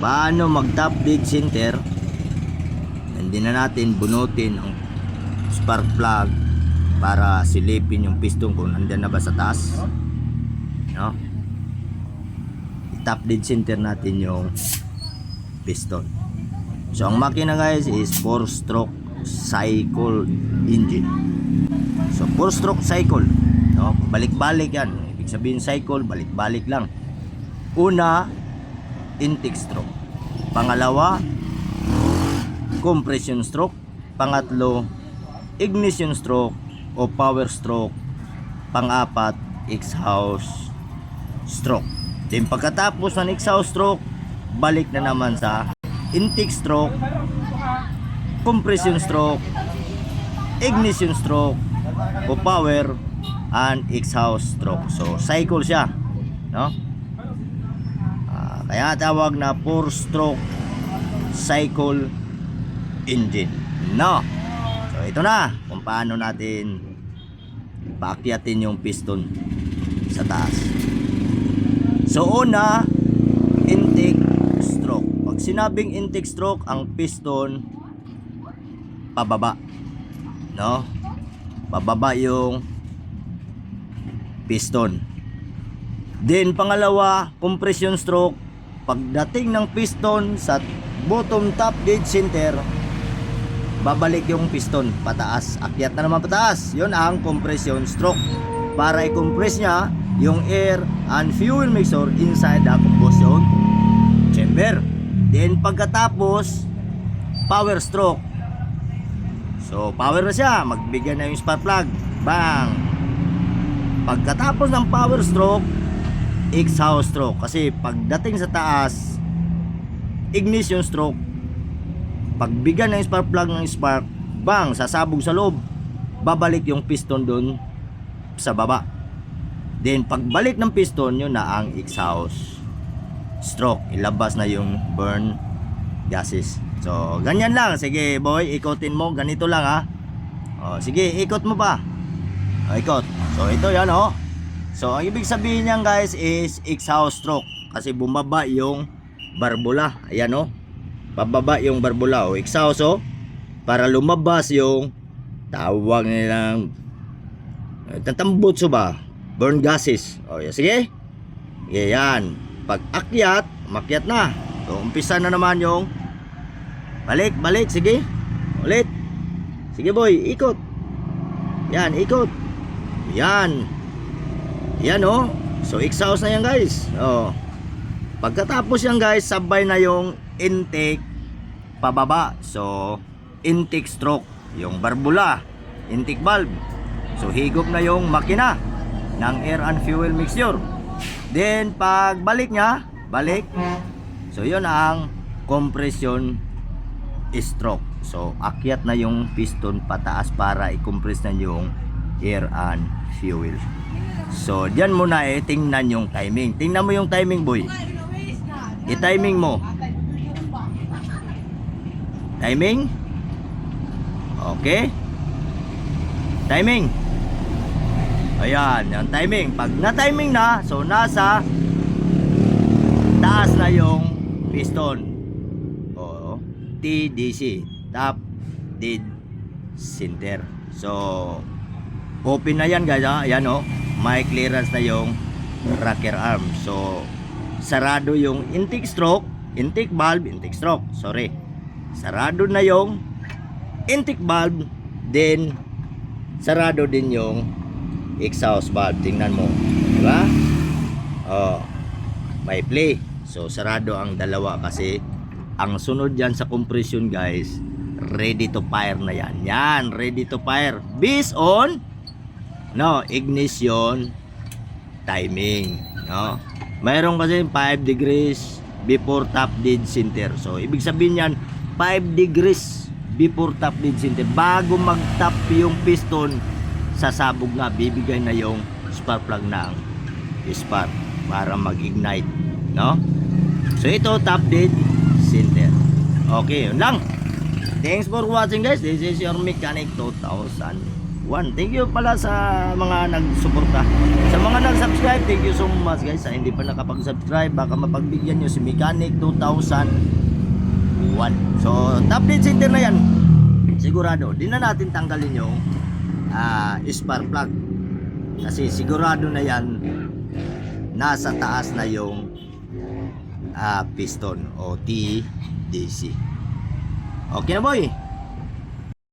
paano mag top dead center. Hindi na natin bunutin ang spark plug para silipin yung piston kung nandiyan na ba sa taas, no? I-top dead center natin yung piston. So ang makina guys is 4-stroke cycle engine. So 4-stroke cycle, no? Balik-balik yan. Ibig sabihin cycle, balik-balik lang. Una, intake stroke. Pangalawa, compression stroke. Pangatlo, ignition stroke o power stroke. Pang-apat, exhaust stroke. Then pagkatapos ng exhaust stroke, balik na naman sa intake stroke, compression stroke, ignition stroke o power and exhaust stroke. So cycle siya, no? Kaya tawag na 4-stroke cycle engine, no? So ito na kung paano natin paakyatin yung piston sa taas. So una, intake stroke. Pag sinabing intake stroke, ang piston pababa, no? Pababa yung piston. Then pangalawa, compression stroke. Pagdating ng piston sa bottom top dead center, babalik yung piston pataas, akyat na naman pataas. Yun ang compression stroke, para i-compress niya yung air and fuel mixture inside the combustion chamber. Then pagkatapos, power stroke. So power na siya, magbigay na yung spark plug, bang. Pagkatapos ng power stroke, exhaust stroke. Kasi pagdating sa taas, ignition stroke. Pagbigyan ng spark plug ng spark, bang, sasabog sa loob, babalik yung piston dun sa baba. Then pagbalik ng piston, yun na ang exhaust stroke. Ilabas na yung burn gases. So ganyan lang. Sige boy, ikotin mo. Ganito lang ha. Sige, ikot mo pa. Ikot. So ito yan oh. So ang ibig sabihin niyan guys is exhaust stroke, kasi bumaba yung barbula. Ayan oh, pababa yung barbula o exhaust oh, para lumabas yung tawag nilang tatambutso ba, burn gases. Sige. Yan. Pag akyat, makyat na. So umpisa na naman yung balik. Sige, ulit. Sige boy, ikot. Yan, ikot. Yan oh. So exhaust na yan guys. Pagkatapos yan guys, sabay na yung intake pababa. So intake stroke, yung barbula, intake valve. So higop na yung makina ng air and fuel mixture. Then pagbalik niya, balik. So yun ang compression stroke. So akyat na yung piston pataas para i-compress na yung air and fuel. So diyan muna tingnan yung timing. Tingnan mo yung timing boy. I-timing mo. Timing. Okay. Timing. Ayan, yung timing. Pag na-timing na, so nasa taas na yung piston. TDC, top dead center. So open na yan guys ha. Ayan oh, may clearance na yung rocker arm. So sarado yung intake stroke, intake valve, intake stroke, sorry. Sarado na yung intake valve, then sarado din yung exhaust valve. Tingnan mo, di ba? May play. So sarado ang dalawa kasi ang sunod yan sa compression guys, ready to fire na yan. Yan, ready to fire based on ignition timing, no? Mayroon kasi 5 degrees before top dead center. So ibig sabihin yan 5 degrees before top dead center. Bago mag-top yung piston, sasabog na, bibigay na yung spark plug ng spark para mag-ignite, no? So ito top dead center. Okay, yun lang. Thanks for watching guys. This is your Mechanic 2000. 1. Thank you pala sa mga nagsuporta. Sa mga nag-subscribe, thank you so much guys. Sa hindi pa nakapag-subscribe, baka mapagbigyan nyo si Mechanic 2001. So, top dead center na yan. Sigurado, di na natin tanggalin yung spark plug. Kasi sigurado na yan, nasa taas na yung piston o TDC. Okay na boy?